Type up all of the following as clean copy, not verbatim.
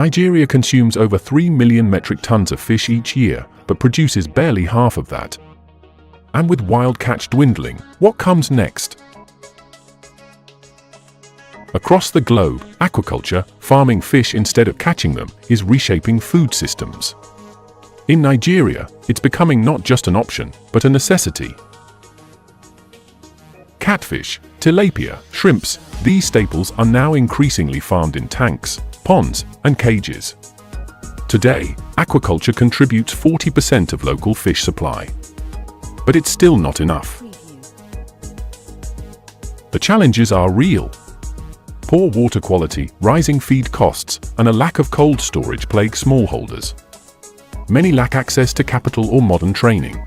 Nigeria consumes over 3 million metric tons of fish each year, but produces barely half of that. And with wild catch dwindling, what comes next? Across the globe, aquaculture, farming fish instead of catching them, is reshaping food systems. In Nigeria, it's becoming not just an option, but a necessity. Catfish, tilapia, shrimps, these staples are now increasingly farmed in tanks, ponds, and cages. Today, aquaculture contributes 40% of local fish supply. But it's still not enough. The challenges are real. Poor water quality, rising feed costs, and a lack of cold storage plague smallholders. Many lack access to capital or modern training.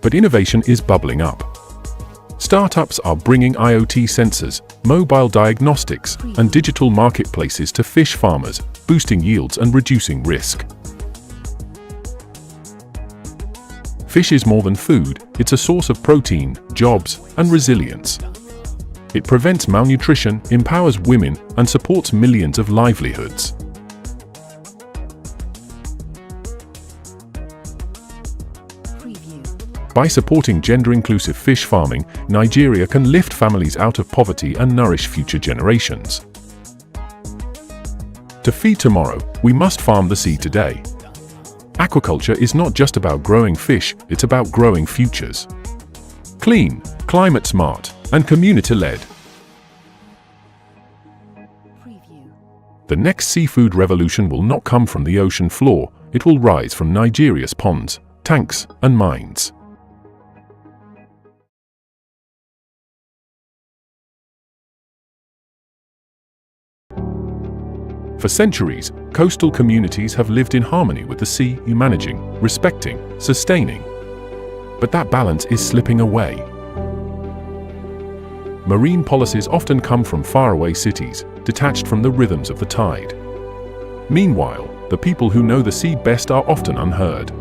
But innovation is bubbling up. Startups are bringing IoT sensors, mobile diagnostics, and digital marketplaces to fish farmers, boosting yields and reducing risk. Fish is more than food, it's a source of protein, jobs, and resilience. It prevents malnutrition, empowers women, and supports millions of livelihoods. By supporting gender-inclusive fish farming, Nigeria can lift families out of poverty and nourish future generations. To feed tomorrow, we must farm the sea today. Aquaculture is not just about growing fish, it's about growing futures. Clean, climate-smart, and community-led. The next seafood revolution will not come from the ocean floor, it will rise from Nigeria's ponds, tanks, and mines. For centuries, coastal communities have lived in harmony with the sea, managing, respecting, sustaining. But that balance is slipping away. Marine policies often come from faraway cities, detached from the rhythms of the tide. Meanwhile, the people who know the sea best are often unheard.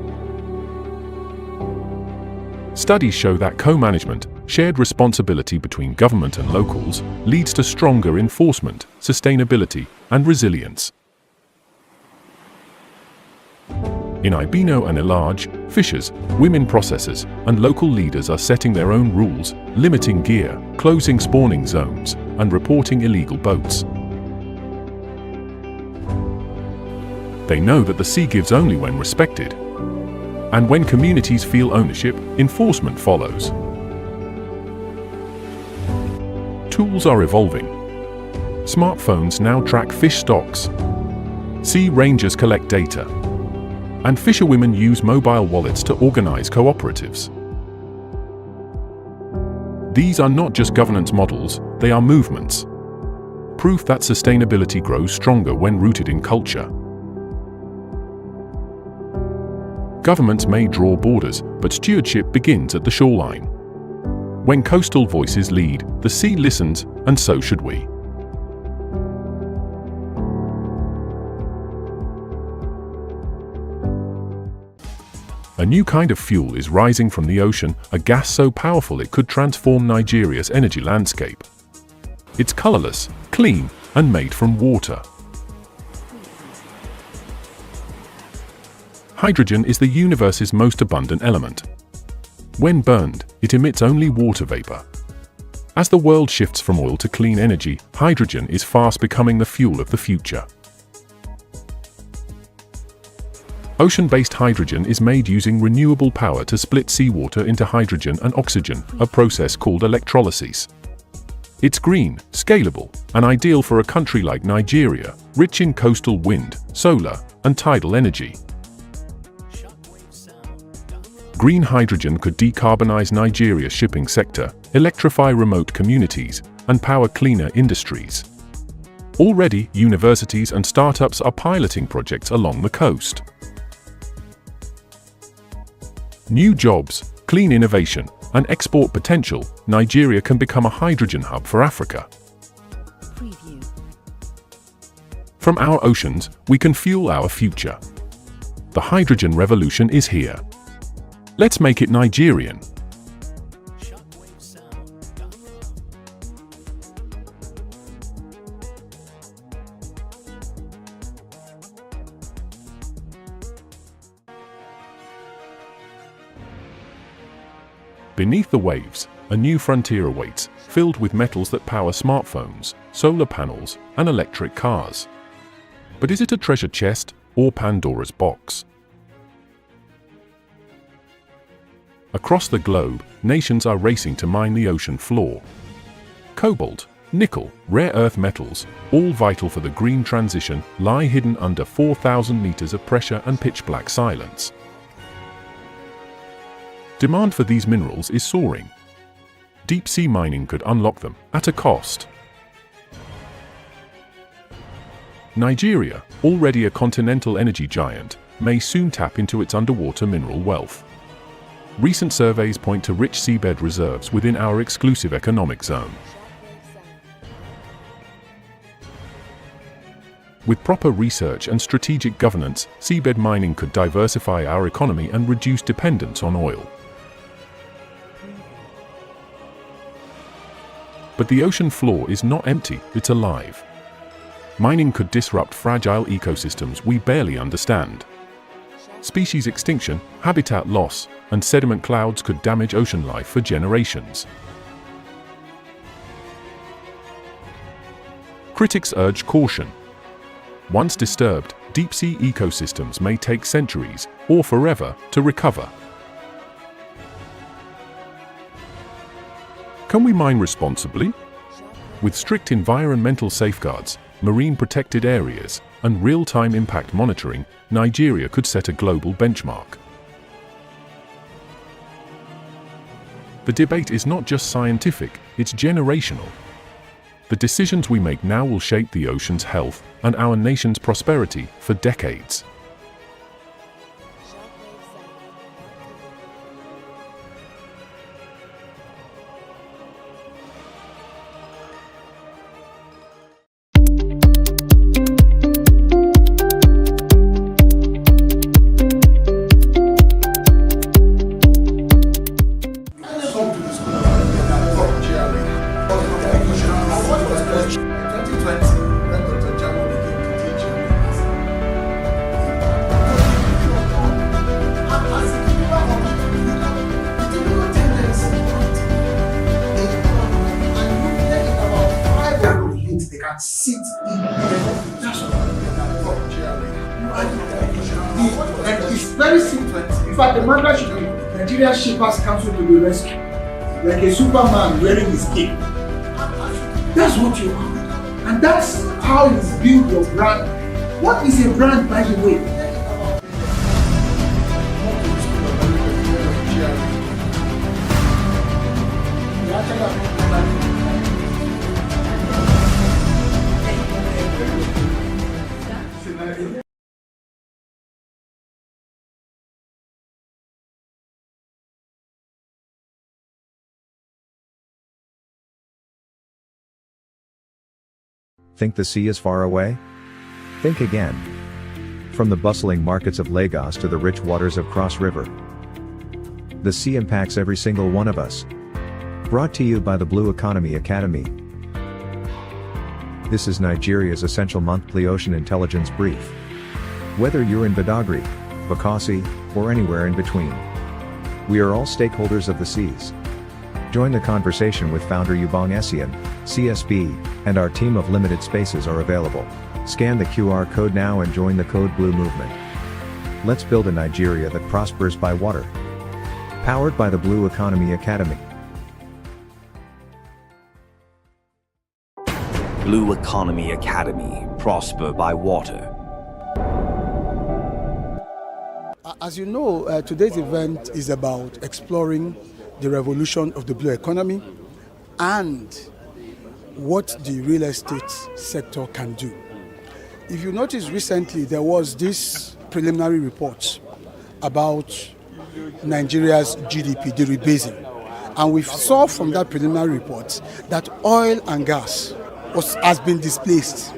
Studies show that co-management, shared responsibility between government and locals, leads to stronger enforcement, sustainability, and resilience. In Ibino and Ilage, fishers, women processors, and local leaders are setting their own rules, limiting gear, closing spawning zones, and reporting illegal boats. They know that the sea gives only when respected. And when communities feel ownership, enforcement follows. Tools are evolving. Smartphones now track fish stocks. Sea rangers collect data. And fisherwomen use mobile wallets to organize cooperatives. These are not just governance models, they are movements. Proof that sustainability grows stronger when rooted in culture. Governments may draw borders, but stewardship begins at the shoreline. When coastal voices lead, the sea listens, and so should we. A new kind of fuel is rising from the ocean, a gas so powerful it could transform Nigeria's energy landscape. It's colorless, clean, and made from water. Hydrogen is the universe's most abundant element. When burned, it emits only water vapor. As the world shifts from oil to clean energy, hydrogen is fast becoming the fuel of the future. Ocean-based hydrogen is made using renewable power to split seawater into hydrogen and oxygen, a process called electrolysis. It's green, scalable, and ideal for a country like Nigeria, rich in coastal wind, solar, and tidal energy. Green hydrogen could decarbonize Nigeria's shipping sector, electrify remote communities, and power cleaner industries. Already, universities and startups are piloting projects along the coast. New jobs, clean innovation, and export potential, Nigeria can become a hydrogen hub for Africa. Preview. From our oceans, we can fuel our future. The hydrogen revolution is here. Let's make it Nigerian. Beneath the waves, a new frontier awaits, filled with metals that power smartphones, solar panels, and electric cars. But is it a treasure chest or Pandora's box? Across the globe, nations are racing to mine the ocean floor. Cobalt, nickel, rare earth metals, all vital for the green transition, lie hidden under 4,000 meters of pressure and pitch-black silence. Demand for these minerals is soaring. Deep-sea mining could unlock them, at a cost. Nigeria, already a continental energy giant, may soon tap into its underwater mineral wealth. Recent surveys point to rich seabed reserves within our exclusive economic zone. With proper research and strategic governance, seabed mining could diversify our economy and reduce dependence on oil. But the ocean floor is not empty, it's alive. Mining could disrupt fragile ecosystems we barely understand. Species extinction, habitat loss, and sediment clouds could damage ocean life for generations. Critics urge caution. Once disturbed, deep-sea ecosystems may take centuries, or forever, to recover. Can we mine responsibly? With strict environmental safeguards, marine protected areas, and real-time impact monitoring, Nigeria could set a global benchmark. The debate is not just scientific, it's generational. The decisions we make now will shape the ocean's health and our nation's prosperity for decades. Sit in and it's very simple. In fact, the matter should be Nigeria Shippers Council to the rescue, like a Superman wearing his cape. That's what you are, and that's how you build your brand. What is a brand, by the way? Think the sea is far away? Think again. From the bustling markets of Lagos to the rich waters of Cross River, the sea impacts every single one of us. Brought to you by the Blue Economy Academy. This is Nigeria's essential monthly ocean intelligence brief. Whether you're in Badagry, Bakassi, or anywhere in between, we are all stakeholders of the seas. Join the conversation with founder Yubong Essien, CSB, and our team of limited spaces are available. Scan the QR code now and join the Code Blue movement. Let's build a Nigeria that prospers by water. Powered by the Blue Economy Academy. Blue Economy Academy. Prosper by water. As you know, today's event is about exploring the revolution of the blue economy and what the real estate sector can do. If you notice recently, there was this preliminary report about Nigeria's GDP, the rebasing. And we saw from that preliminary report that oil and gas has been displaced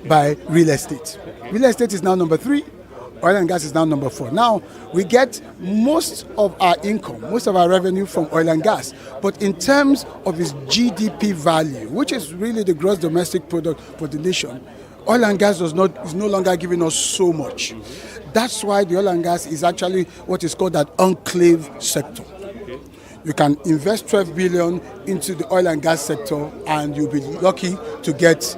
by real estate. Real estate is now number 3. Oil and gas is now number 4. Now, we get most of our income, most of our revenue from oil and gas. But in terms of its GDP value, which is really the gross domestic product for the nation, oil and gas is no longer giving us so much. That's why the oil and gas is actually what is called an enclave sector. You can invest 12 billion into the oil and gas sector and you'll be lucky to get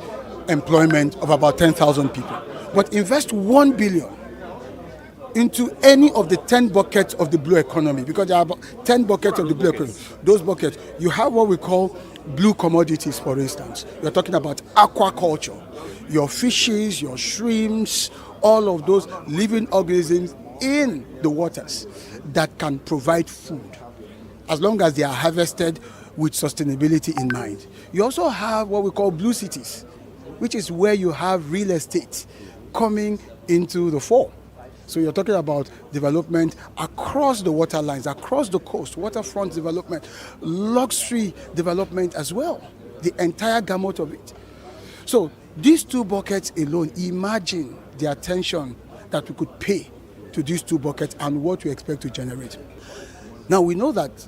employment of about 10,000 people. But invest 1 billion into any of the 10 buckets of the blue economy, because there are about 10 buckets of the blue economy. Those buckets, you have what we call blue commodities, for instance. You're talking about aquaculture, your fishes, your shrimps, all of those living organisms in the waters that can provide food, as long as they are harvested with sustainability in mind. You also have what we call blue cities, which is where you have real estate coming into the fore. So you're talking about development across the water lines, across the coast, waterfront development, luxury development as well, the entire gamut of it. So these two buckets alone, imagine the attention that we could pay to these two buckets and what we expect to generate. Now we know that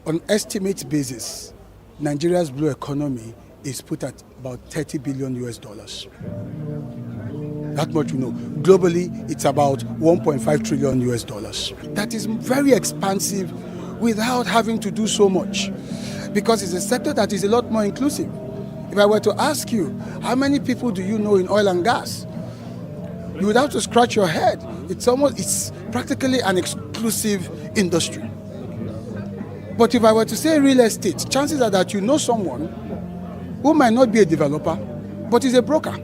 on estimate basis, Nigeria's blue economy is put at about $30 billion. That much we know. Globally, it's about $1.5 trillion. That is very expansive without having to do so much, because it's a sector that is a lot more inclusive. If I were to ask you, how many people do you know in oil and gas? You would have to scratch your head. It's practically an exclusive industry. But if I were to say real estate, chances are that you know someone who might not be a developer, but is a broker.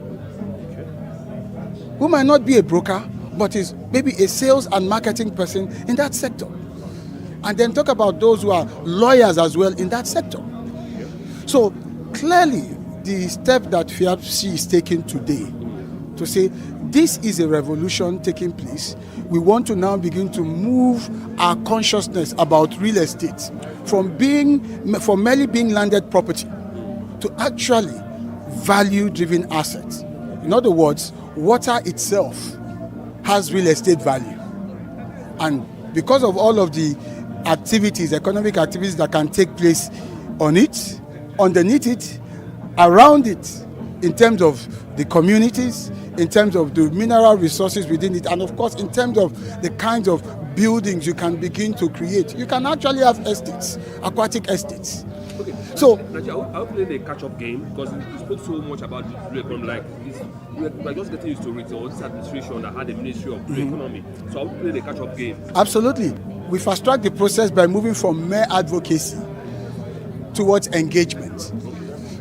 Who might not be a broker, but is maybe a sales and marketing person in that sector. And then talk about those who are lawyers as well in that sector. So clearly, the step that FIAPC is taking today to say this is a revolution taking place, we want to now begin to move our consciousness about real estate from merely being landed property to actually value-driven assets. In other words, water itself has real estate value. And because of all of the activities, economic activities that can take place on it, underneath it, around it, in terms of the communities, in terms of the mineral resources within it, and of course in terms of the kinds of buildings you can begin to create. You can actually have estates, aquatic estates. Okay. So I'll play the catch-up game, because you spoke so much about the blue economy. Like this, we're just getting used to it. Or this administration that had a Ministry of Blue Economy. So I'll play the catch-up game. Absolutely. We fast-track the process by moving from mere advocacy towards engagement.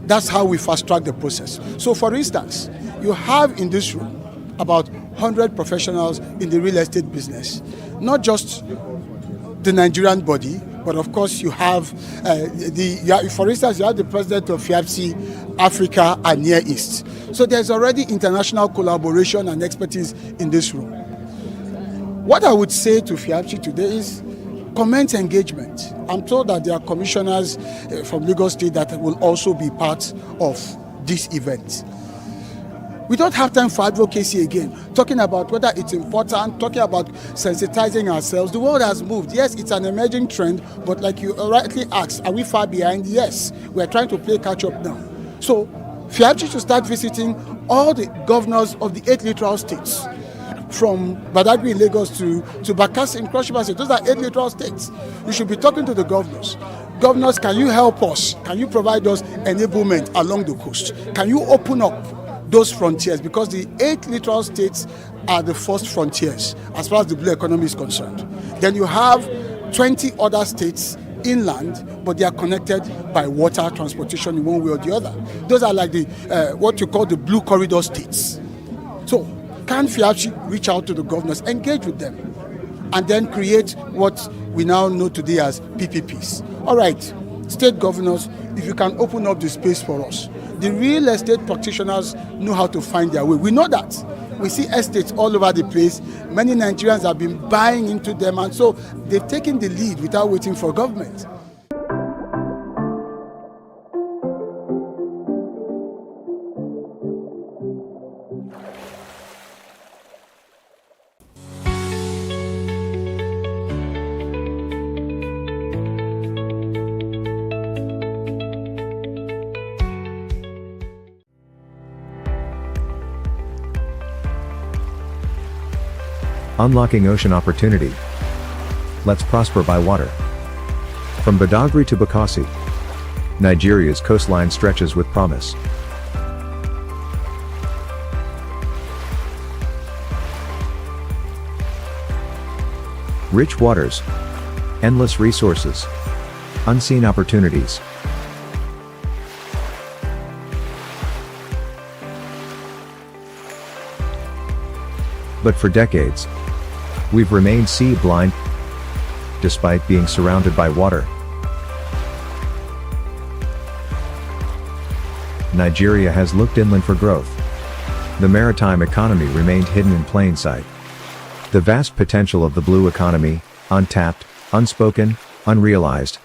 That's how we fast-track the process. So for instance, you have in this room about 100 professionals in the real estate business. Not just the Nigerian body, but of course you have for instance, you have the president of FIAPC Africa and Near East. So there's already international collaboration and expertise in this room. What I would say to FIAPC today is commence engagement. I'm told that there are commissioners from Lagos State that will also be part of this event. We don't have time for advocacy again, talking about whether it's important, talking about sensitizing ourselves. The world has moved. Yes, it's an emerging trend, but like you rightly asked, are we far behind? Yes, we're trying to play catch up now. So FIAPC should start visiting all the governors of the 8 littoral states, from Badagry in Lagos to Bakassi in Cross River State. Those are 8 littoral states. We should be talking to the governors. Governors, can you help us? Can you provide us enablement along the coast? Can you open up those frontiers? Because the 8 littoral states are the first frontiers as far as the blue economy is concerned. Then you have 20 other states inland, but they are connected by water transportation in one way or the other. Those are like the what you call the blue corridor states. So can FIAPC reach out to the governors, engage with them, and then create what we now know today as PPPs? All right, state governors, if you can open up the space for us. The real estate practitioners know how to find their way. We know that. We see estates all over the place. Many Nigerians have been buying into them, and so they've taken the lead without waiting for government. Unlocking ocean opportunity. Let's prosper by water. From Badagry to Bakassi, Nigeria's coastline stretches with promise. Rich waters, endless resources, unseen opportunities. But for decades, we've remained sea blind, despite being surrounded by water. Nigeria has looked inland for growth. The maritime economy remained hidden in plain sight. The vast potential of the blue economy, untapped, unspoken, unrealized.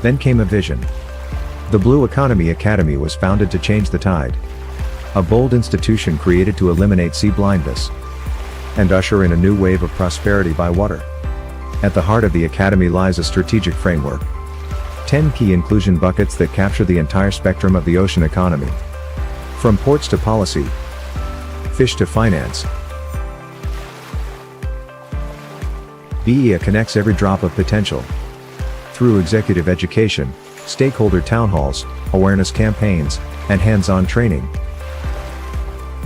Then came a vision. The Blue Economy Academy was founded to change the tide. A bold institution created to eliminate sea blindness and usher in a new wave of prosperity by water. At the heart of the academy lies a strategic framework. 10 key inclusion buckets that capture the entire spectrum of the ocean economy. From ports to policy, fish to finance. BEA connects every drop of potential. Through executive education, stakeholder town halls, awareness campaigns, and hands-on training.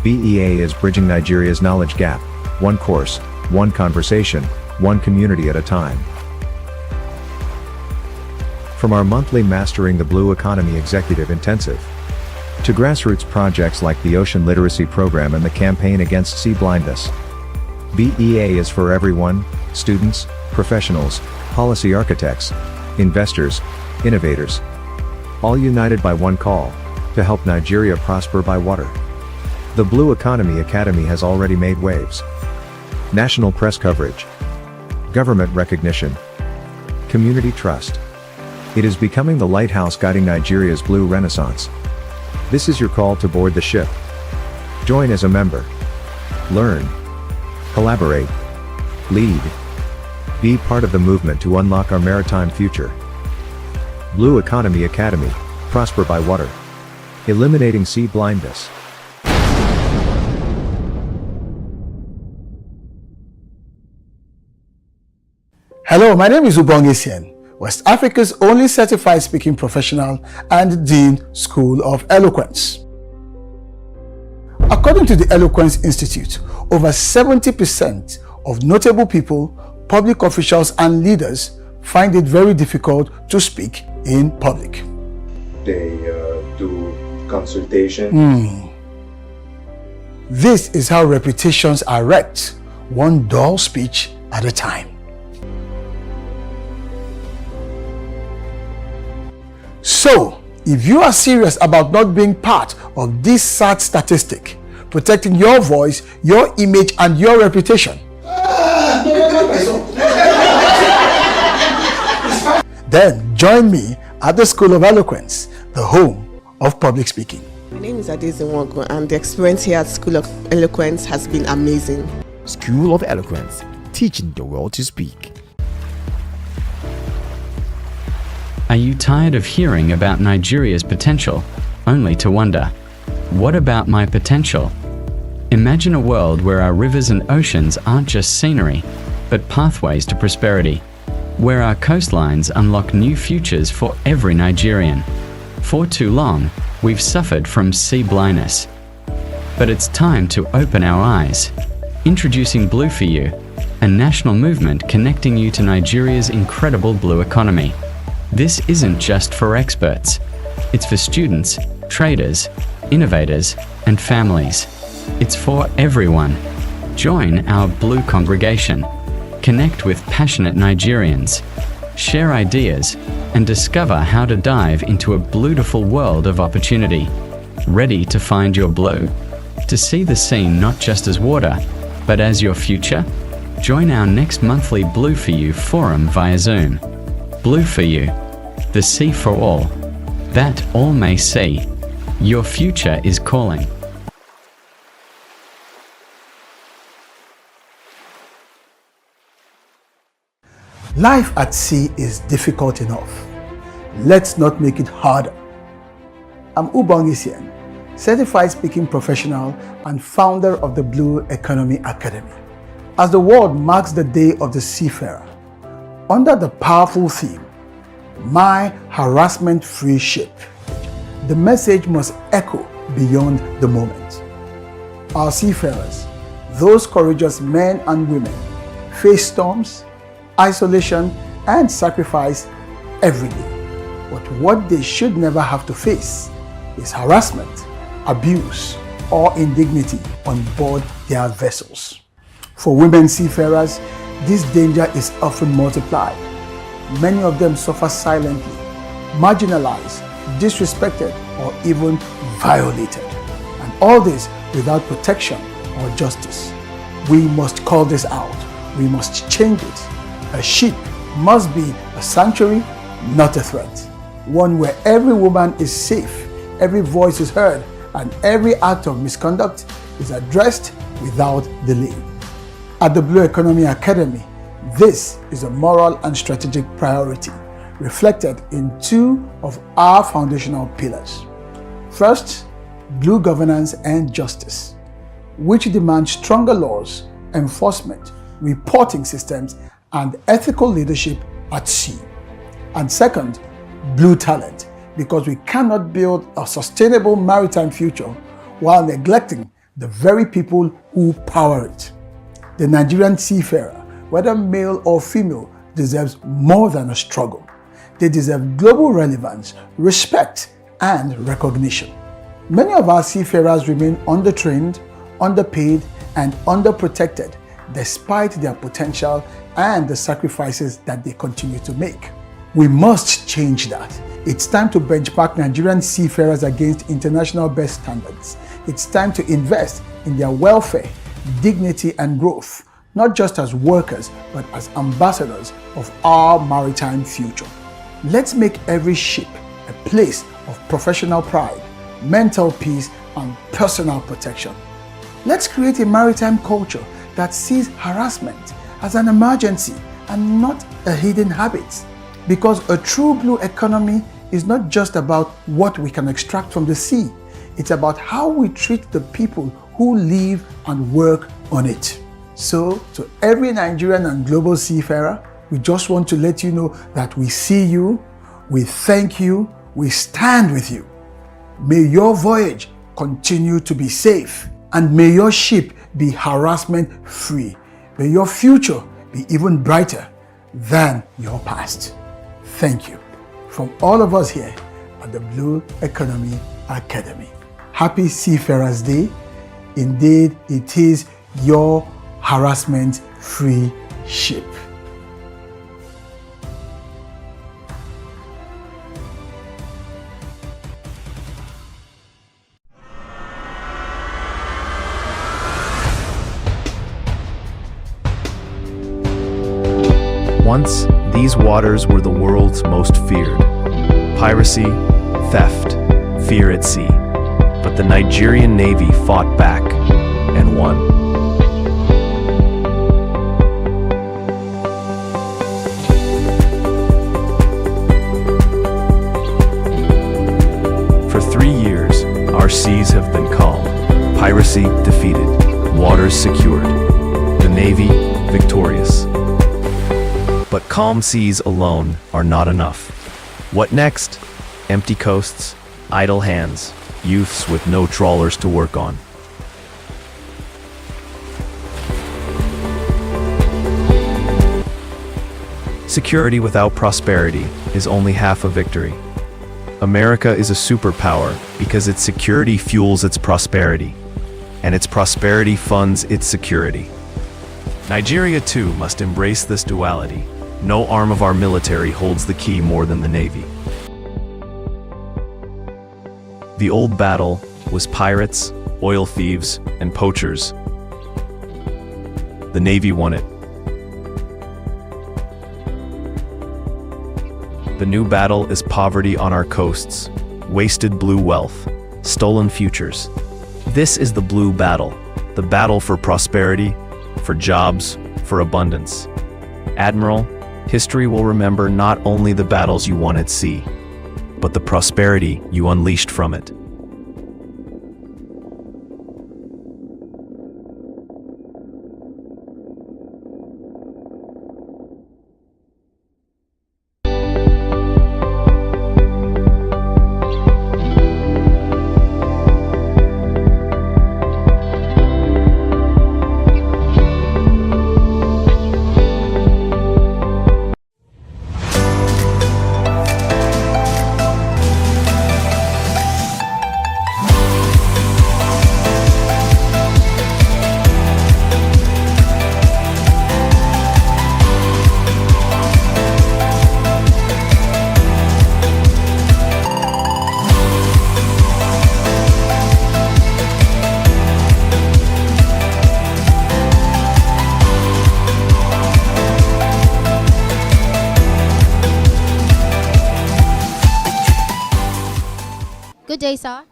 BEA is bridging Nigeria's knowledge gap, one course, one conversation, one community at a time. From our monthly Mastering the Blue Economy Executive Intensive, to grassroots projects like the Ocean Literacy Program and the Campaign Against Sea Blindness. BEA is for everyone: students, professionals, policy architects, investors, innovators. All united by one call, to help Nigeria prosper by water. The Blue Economy Academy has already made waves. National press coverage, government recognition, community trust. It is becoming the lighthouse guiding Nigeria's blue renaissance. This is your call to board the ship. Join as a member. Learn. Collaborate. Lead. Be part of the movement to unlock our maritime future. Blue Economy Academy, prosper by water. Eliminating sea blindness. Hello, my name is Ubongi Sien, West Africa's only certified speaking professional and Dean School of Eloquence. According to the Eloquence Institute, over 70% of notable people, public officials and leaders find it very difficult to speak in public. They do consultation. This is how reputations are wrecked, one dull speech at a time. So, if you are serious about not being part of this sad statistic, protecting your voice, your image, and your reputation, then join me at the School of Eloquence, the home of public speaking. My name is Adeze Nwogo, and the experience here at School of Eloquence has been amazing. School of Eloquence, teaching the world to speak. Are you tired of hearing about Nigeria's potential, only to wonder, what about my potential? Imagine a world where our rivers and oceans aren't just scenery, but pathways to prosperity, where our coastlines unlock new futures for every Nigerian. For too long, we've suffered from sea blindness. But it's time to open our eyes. Introducing Blue for You, a national movement connecting you to Nigeria's incredible blue economy. This isn't just for experts. It's for students, traders, innovators, and families. It's for everyone. Join our Blue congregation. Connect with passionate Nigerians. Share ideas and discover how to dive into a beautiful world of opportunity. Ready to find your blue? To see the scene not just as water, but as your future? Join our next monthly Blue for You forum via Zoom. Blue for You, the sea for all, that all may see. Your future is calling. Life at sea is difficult enough. Let's not make it harder. I'm Ubongi Sien, certified speaking professional and founder of the Blue Economy Academy. As the world marks the Day of the Seafarer, under the powerful theme, my harassment-free ship. The message must echo beyond the moment. Our seafarers, those courageous men and women, face storms, isolation, and sacrifice every day. But what they should never have to face is harassment, abuse, or indignity on board their vessels. For women seafarers, this danger is often multiplied. Many of them suffer silently, marginalized, disrespected, or even violated. And all this without protection or justice. We must call this out. We must change it. A ship must be a sanctuary, not a threat. One where every woman is safe, every voice is heard, and every act of misconduct is addressed without delay. At the Blue Economy Academy, this is a moral and strategic priority reflected in two of our foundational pillars. First, Blue Governance and Justice, which demands stronger laws, enforcement, reporting systems, and ethical leadership at sea. And second, Blue Talent, because we cannot build a sustainable maritime future while neglecting the very people who power it. The Nigerian seafarer, whether male or female, deserves more than a struggle. They deserve global relevance, respect, and recognition. Many of our seafarers remain undertrained, underpaid, and underprotected despite their potential and the sacrifices that they continue to make. We must change that. It's time to benchmark Nigerian seafarers against international best standards. It's time to invest in their welfare, dignity, and growth, not just as workers, but as ambassadors of our maritime future. Let's make every ship a place of professional pride, mental peace, and personal protection. Let's create a maritime culture that sees harassment as an emergency and not a hidden habit. Because a true blue economy is not just about what we can extract from the sea. It's about how we treat the people who live and work on it. So, to every Nigerian and global seafarer, we just want to let you know that we see you, we thank you, we stand with you. May your voyage continue to be safe, and may your ship be harassment-free. May your future be even brighter than your past. Thank you. From all of us here at the Blue Economy Academy. Happy Seafarers Day. Indeed, it is your harassment-free ship. Once, these waters were the world's most feared. Piracy, theft, fear at sea. But the Nigerian Navy fought back and won. For 3 years, our seas have been calm. Piracy defeated, waters secured. The Navy victorious. But calm seas alone are not enough. What next? Empty coasts, idle hands, youths with no trawlers to work on. Security without prosperity is only half a victory. America is a superpower because its security fuels its prosperity, and its prosperity funds its security. Nigeria too must embrace this duality. No arm of our military holds the key more than the Navy. The old battle was pirates, oil thieves, and poachers. The Navy won it. The new battle is poverty on our coasts, wasted blue wealth, stolen futures. This is the blue battle, the battle for prosperity, for jobs, for abundance. Admiral, history will remember not only the battles you won at sea, but the prosperity you unleashed from it. day, sir.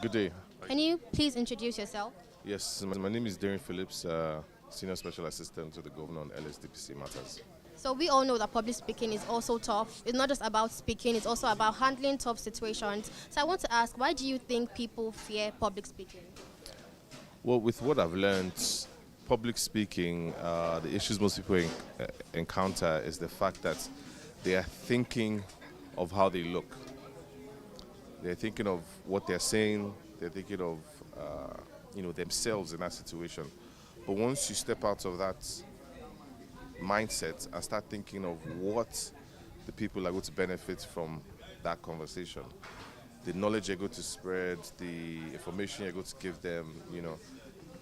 Good day. Can you please introduce yourself? Yes, my name is Darren Phillips, Senior Special Assistant to the Governor on LSDPC matters. So we all know that public speaking is also tough. It's not just about speaking, it's also about handling tough situations. So I want to ask, why do you think people fear public speaking? Well, with what I've learned, public speaking, the issues most people encounter is the fact that they are thinking of how they look. They're thinking of what they're saying. They're thinking of themselves in that situation. But once you step out of that mindset and start thinking of what the people are going to benefit from that conversation, the knowledge you're going to spread, the information you're going to give them,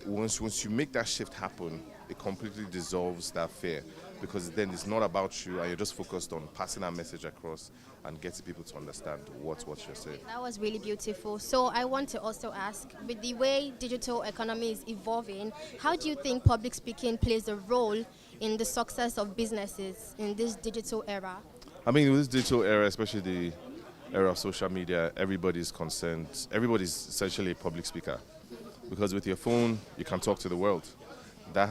once you make that shift happen, it completely dissolves that fear, because then it's not about you and you're just focused on passing that message across and getting people to understand what you're saying. That was really beautiful. So I want to also ask, with the way digital economy is evolving, how do you think public speaking plays a role in the success of businesses in this digital era? I mean, with this digital era, especially the era of social media, everybody's concerned. Everybody's essentially a public speaker, because with your phone, you can talk to the world. That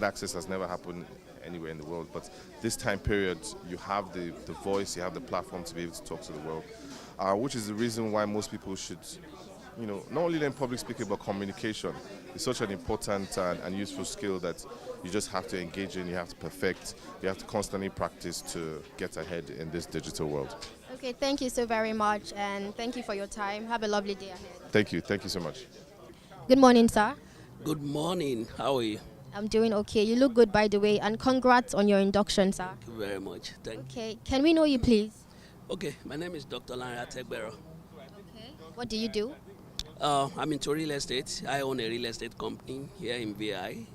access has never happened anywhere in the world. But this time period, you have the voice, you have the platform to be able to talk to the world, which is the reason why most people should, not only learn public speaking, but communication. It's such an important and useful skill that you just have to engage in, you have to perfect, you have to constantly practice to get ahead in this digital world. Okay, thank you so very much, and thank you for your time. Have a lovely day ahead. Thank you so much. Good morning, sir. Good morning. How are you? I'm doing okay. You look good, by the way, and congrats on your induction, sir. Thank you very much. Thank you. Okay, can we know you, please? Okay, my name is Dr. Lanra Tegbero. Okay. What do you do? I'm into real estate. I own a real estate company here in VI.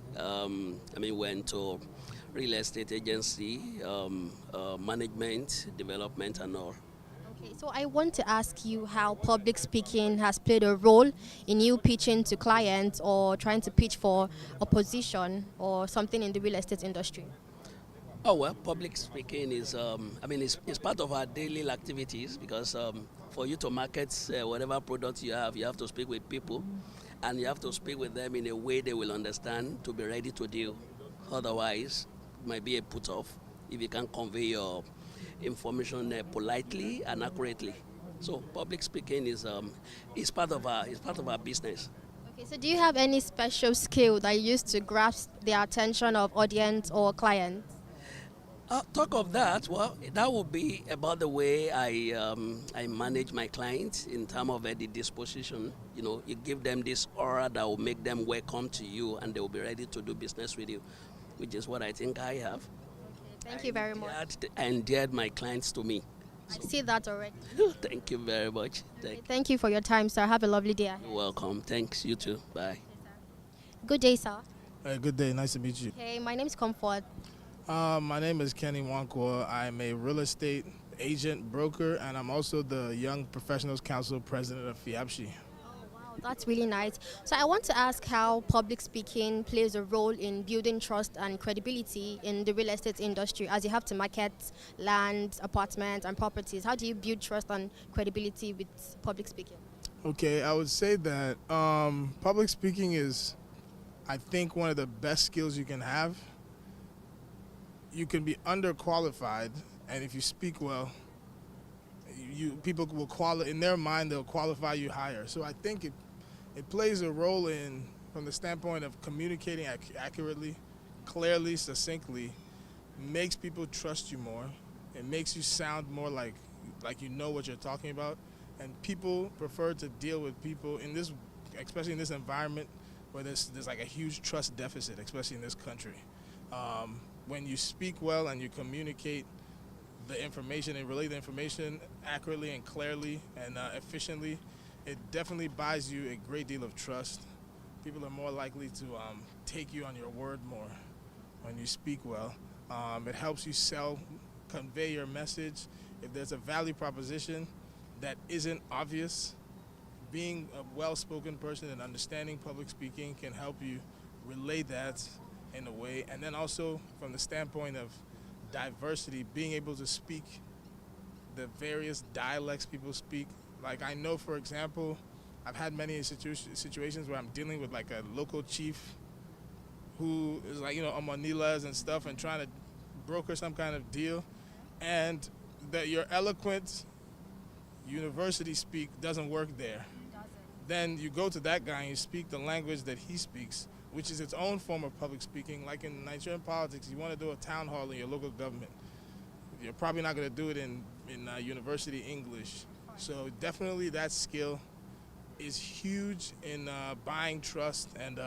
We're into real estate agency, management, development, and all. Okay, so I want to ask you how public speaking has played a role in you pitching to clients or trying to pitch for a position or something in the real estate industry. Oh, well, public speaking is, it's part of our daily activities, because for you to market whatever product you have to speak with people, and you have to speak with them in a way they will understand to be ready to deal. Otherwise, it might be a put-off if you can't convey your information politely and accurately. So public speaking is part of our business. Okay, so do you have any special skill that you use to grasp the attention of audience or clients? Talk of that, well, that would be about the way I manage my clients in terms of the disposition. You give them this aura that will make them welcome to you, and they will be ready to do business with you, which is what I think I have. Thank you very much. I endeared my clients to me. I see that already. Thank you very much. Thank you for your time, sir. Have a lovely day. You're welcome. Thanks. You too. Bye. Good day, sir. Good day. Nice to meet you. Hey, my name is Comfort. My name is Kenny Wankwa. I'm a real estate agent, broker, and I'm also the Young Professionals Council president of FIABSHI. That's really nice. So I want to ask how public speaking plays a role in building trust and credibility in the real estate industry, as you have to market land, apartments, and properties. How do you build trust and credibility with public speaking? Okay, I would say that public speaking is, I think, one of the best skills you can have. You can be underqualified, and if you speak well, people will in their mind, they'll qualify you higher. So I think it plays a role from the standpoint of communicating accurately, clearly, succinctly, makes people trust you more. It makes you sound more like you know what you're talking about, and people prefer to deal with people especially in this environment where there's like a huge trust deficit, especially in this country. When you speak well and you communicate the information and relay the information accurately and clearly and efficiently, it definitely buys you a great deal of trust. People are more likely to take you on your word more when you speak well. It helps you convey your message. If there's a value proposition that isn't obvious, being a well-spoken person and understanding public speaking can help you relay that in a way. And then also from the standpoint of diversity, being able to speak the various dialects people speak, Like I know, for example, I've had many situations where I'm dealing with like a local chief who is like, on Manilas and stuff and trying to broker some kind of deal, and that your eloquent university speak doesn't work there. Then you go to that guy and you speak the language that he speaks, which is its own form of public speaking. Like in Nigerian politics, you want to do a town hall in your local government. You're probably not going to do it in university English. So definitely that skill is huge in buying trust and,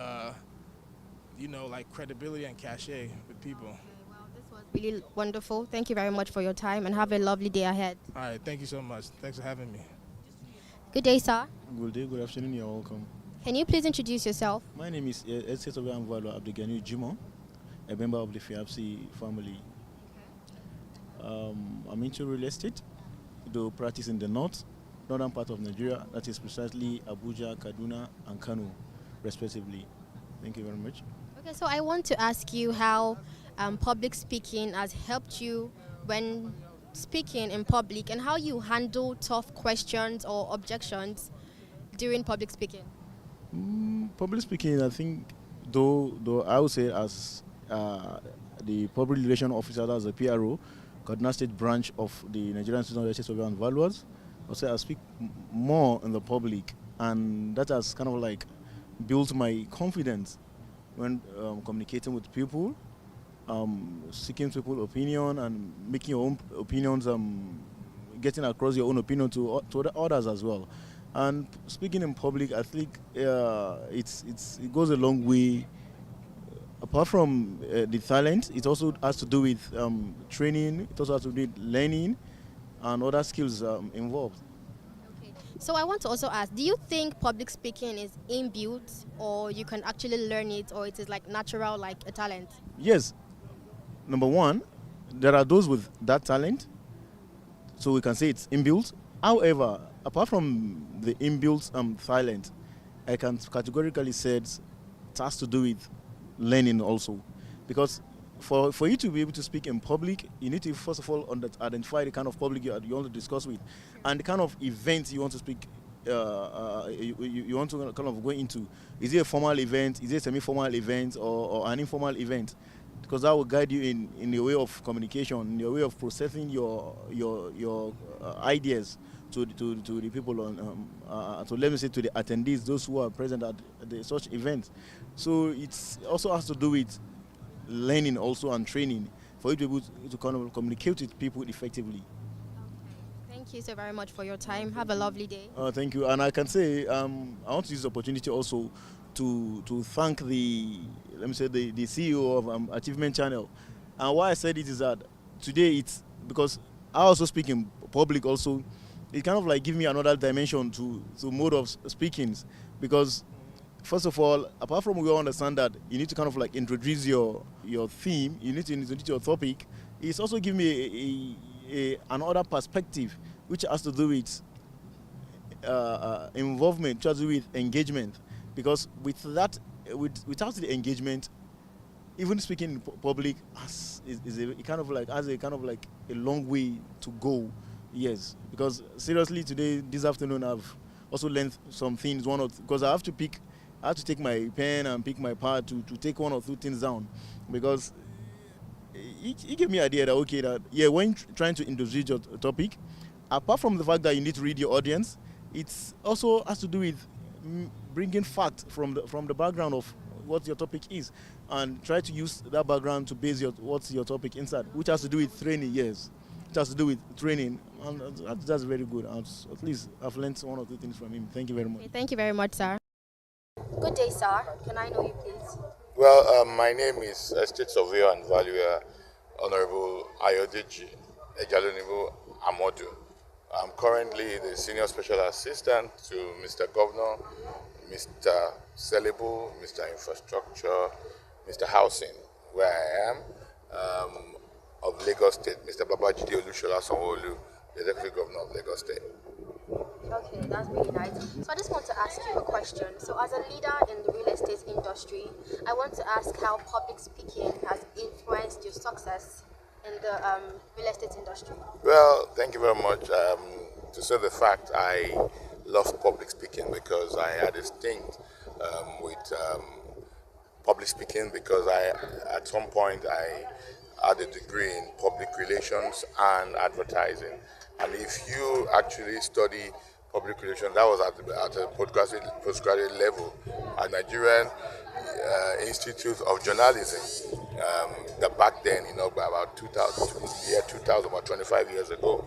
like credibility and cachet with people. Well, this was really wonderful. Thank you very much for your time and have a lovely day ahead. All right, thank you so much. Thanks for having me. Good day, sir. Good day, good afternoon, you're welcome. Can you please introduce yourself? My name is Estate of Amvalo Abdegani Jimo, a member of the FIAPSI family. I'm into real estate, though practice in the northern part of Nigeria, that is precisely Abuja, Kaduna, and Kano, respectively. Thank you very much. Okay, so I want to ask you how public speaking has helped you when speaking in public and how you handle tough questions or objections during public speaking. Public speaking, I think, though I would say as the public relation officer, as a PRO, Kaduna State branch of the Nigerian Institute of Survey and Valuers, I say I speak more in the public, and that has kind of like built my confidence when communicating with people, seeking people's opinion and making your own opinions, getting across your own opinion to others as well. And speaking in public, I think it goes a long way. Apart from the talent, it also has to do with training. It also has to do with learning and other skills involved. Okay. So I want to also ask, do you think public speaking is inbuilt or you can actually learn it, or it is like natural, like a talent? Yes. Number one, there are those with that talent, so we can say it's inbuilt. However, apart from the inbuilt talent, I can categorically say it has to do with learning also, because for you to be able to speak in public, you need to first of all identify the kind of public you want to discuss with, and the kind of event you want to speak. You want to kind of go into. Is it a formal event? Is it a semi-formal event, or an informal event? Because that will guide you in your way of communication, in your way of processing your ideas to the people on so let me say to the attendees, those who are present at such events. So it also has to do with learning also and training for you to be able to kind of communicate with people effectively. Thank you so very much for your time. Have a lovely day. Thank you. And I can say I want to use the opportunity also to thank the CEO of Achievement Channel. And why I said it is that today it's because I also speak in public also. It kind of like give me another dimension to mode of speakings, because first of all, apart from we all understand that you need to kind of like introduce your theme, you need to introduce your topic, it's also give me another perspective which has to do with involvement, which has to do with engagement, because without the engagement, even speaking in public has a long way to go. Yes, because seriously today, this afternoon, I've also learned some things. Because I have to take my pen and pick my pad to take one or two things down, because it gave me an idea that when trying to introduce your topic, apart from the fact that you need to read your audience, it also has to do with bringing fact from the background of what your topic is, and try to use that background to base what's your topic inside, which has to do with training. Yes. It has to do with training, and that's very good. At least I've learned one or two things from him. Thank you very much. Okay, thank you very much, sir. Good day, sir. Can I know you, please? Well, my name is Estate Surveyor and Valuer Honorable Ayodeji Ejalonibo Amodu. I'm currently the Senior Special Assistant to Mr. Governor, Mr. Celebu, Mr. Infrastructure, Mr. Housing, where I am. Of Lagos State, Mr. Babajide Olusola Sanwo-Olu, the Executive Governor of Lagos State. Okay, that's really nice. So I just want to ask you a question. So as a leader in the real estate industry, I want to ask how public speaking has influenced your success in the real estate industry. Well, thank you very much. to say the fact, I love public speaking because I had a stint with public speaking because at some point I had a degree in public relations and advertising. And if you actually study public relations, that was at a postgraduate level at Nigerian Institute of Journalism. That back then, about 2000, about 25 years ago,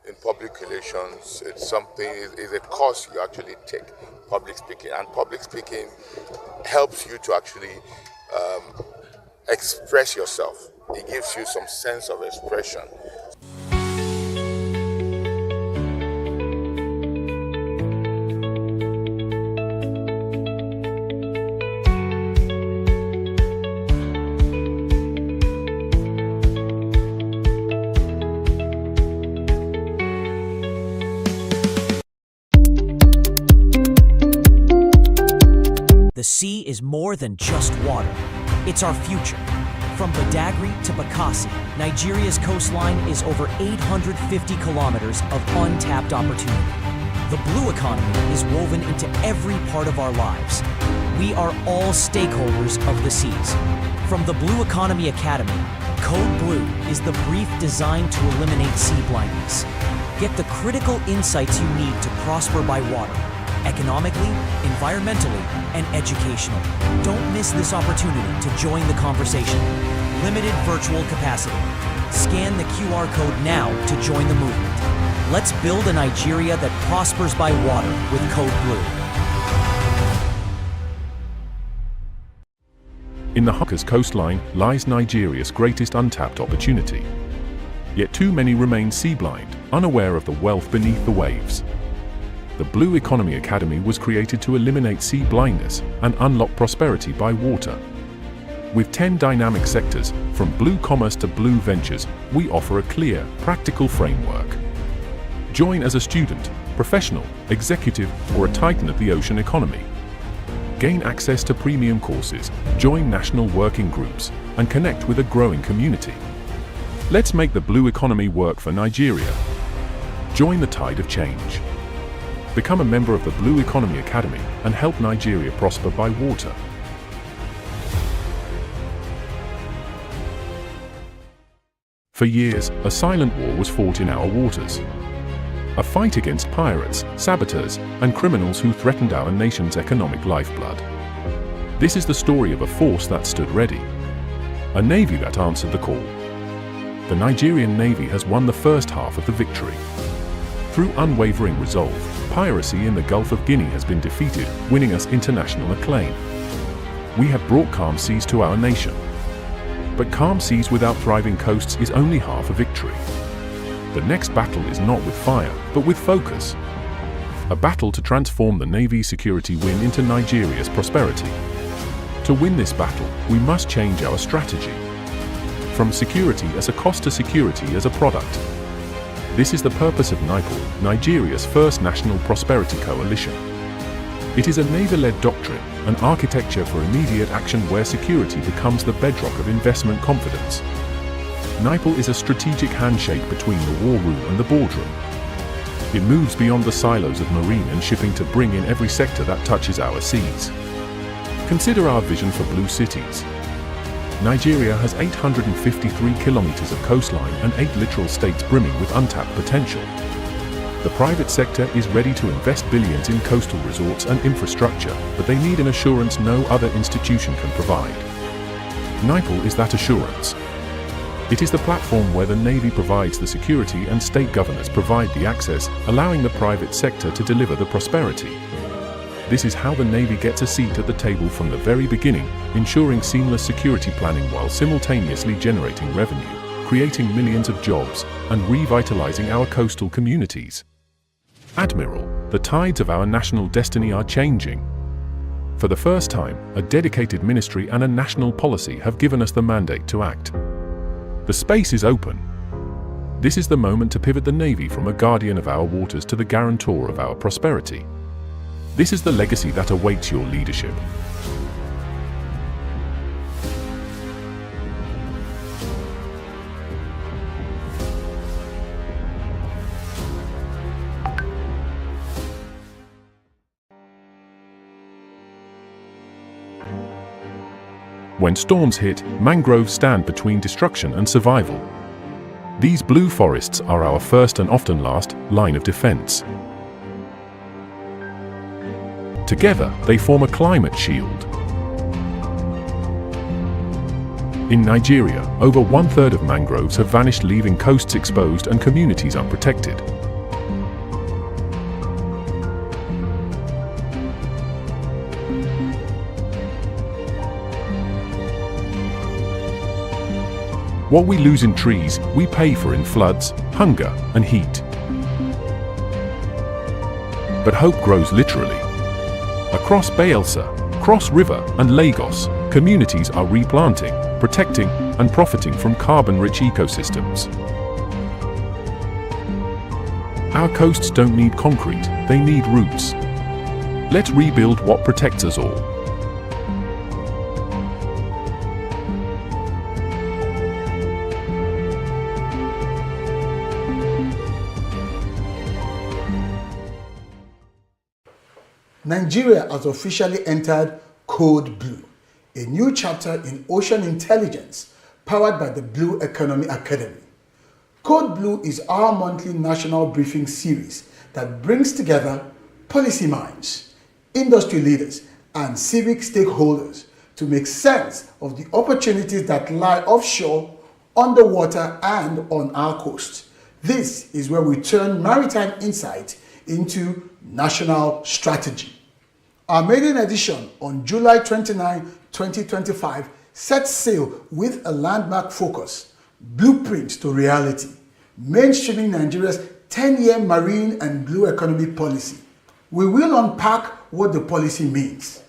in public relations, it's a course you actually take, public speaking, and public speaking helps you to actually express yourself. It gives you some sense of expression. The sea is more than just water. It's our future. From Badagry to Bakassi, Nigeria's coastline is over 850 kilometers of untapped opportunity. The blue economy is woven into every part of our lives. We are all stakeholders of the seas. From the Blue Economy Academy, Code Blue is the brief designed to eliminate sea blindness. Get the critical insights you need to prosper by water, economically, environmentally, and educationally. Don't miss this opportunity to join the conversation. Limited virtual capacity. Scan the QR code now to join the movement. Let's build a Nigeria that prospers by water with Code Blue. In the Hawkers coastline lies Nigeria's greatest untapped opportunity. Yet too many remain sea-blind, unaware of the wealth beneath the waves. The Blue Economy Academy was created to eliminate sea blindness and unlock prosperity by water. With 10 dynamic sectors, from blue commerce to blue ventures, we offer a clear, practical framework. Join as a student, professional, executive, or a titan of the ocean economy. Gain access to premium courses, join national working groups, and connect with a growing community. Let's make the blue economy work for Nigeria. Join the tide of change. Become a member of the Blue Economy Academy and help Nigeria prosper by water. For years, a silent war was fought in our waters. A fight against pirates, saboteurs, and criminals who threatened our nation's economic lifeblood. This is the story of a force that stood ready. A navy that answered the call. The Nigerian Navy has won the first half of the victory. Through unwavering resolve, piracy in the Gulf of Guinea has been defeated, winning us international acclaim. We have brought calm seas to our nation. But calm seas without thriving coasts is only half a victory. The next battle is not with fire, but with focus. A battle to transform the Navy's security win into Nigeria's prosperity. To win this battle, we must change our strategy. From security as a cost to security as a product. This is the purpose of NIPOL, Nigeria's first national prosperity coalition. It is a Navy-led doctrine, an architecture for immediate action where security becomes the bedrock of investment confidence. NIPOL is a strategic handshake between the war room and the boardroom. It moves beyond the silos of marine and shipping to bring in every sector that touches our seas. Consider our vision for blue cities. Nigeria has 853 kilometers of coastline and 8 littoral states brimming with untapped potential. The private sector is ready to invest billions in coastal resorts and infrastructure, but they need an assurance no other institution can provide. NIPOL is that assurance. It is the platform where the Navy provides the security and state governors provide the access, allowing the private sector to deliver the prosperity. This is how the Navy gets a seat at the table from the very beginning, ensuring seamless security planning while simultaneously generating revenue, creating millions of jobs, and revitalizing our coastal communities. Admiral, the tides of our national destiny are changing. For the first time, a dedicated ministry and a national policy have given us the mandate to act. The space is open. This is the moment to pivot the Navy from a guardian of our waters to the guarantor of our prosperity. This is the legacy that awaits your leadership. When storms hit, mangroves stand between destruction and survival. These blue forests are our first and often last line of defense. Together, they form a climate shield. In Nigeria, over 1/3 of mangroves have vanished, leaving coasts exposed and communities unprotected. What we lose in trees, we pay for in floods, hunger, and heat. But hope grows literally. Across Bayelsa, Cross River, and Lagos, communities are replanting, protecting, and profiting from carbon-rich ecosystems. Our coasts don't need concrete, they need roots. Let's rebuild what protects us all. Nigeria has officially entered Code Blue, a new chapter in ocean intelligence powered by the Blue Economy Academy. Code Blue is our monthly national briefing series that brings together policy minds, industry leaders, and civic stakeholders to make sense of the opportunities that lie offshore, underwater, and on our coast. This is where we turn maritime insight into national strategy. Our maiden edition on July 29, 2025 sets sail with a landmark focus, Blueprint to Reality, mainstreaming Nigeria's 10-year marine and blue economy policy. We will unpack what the policy means,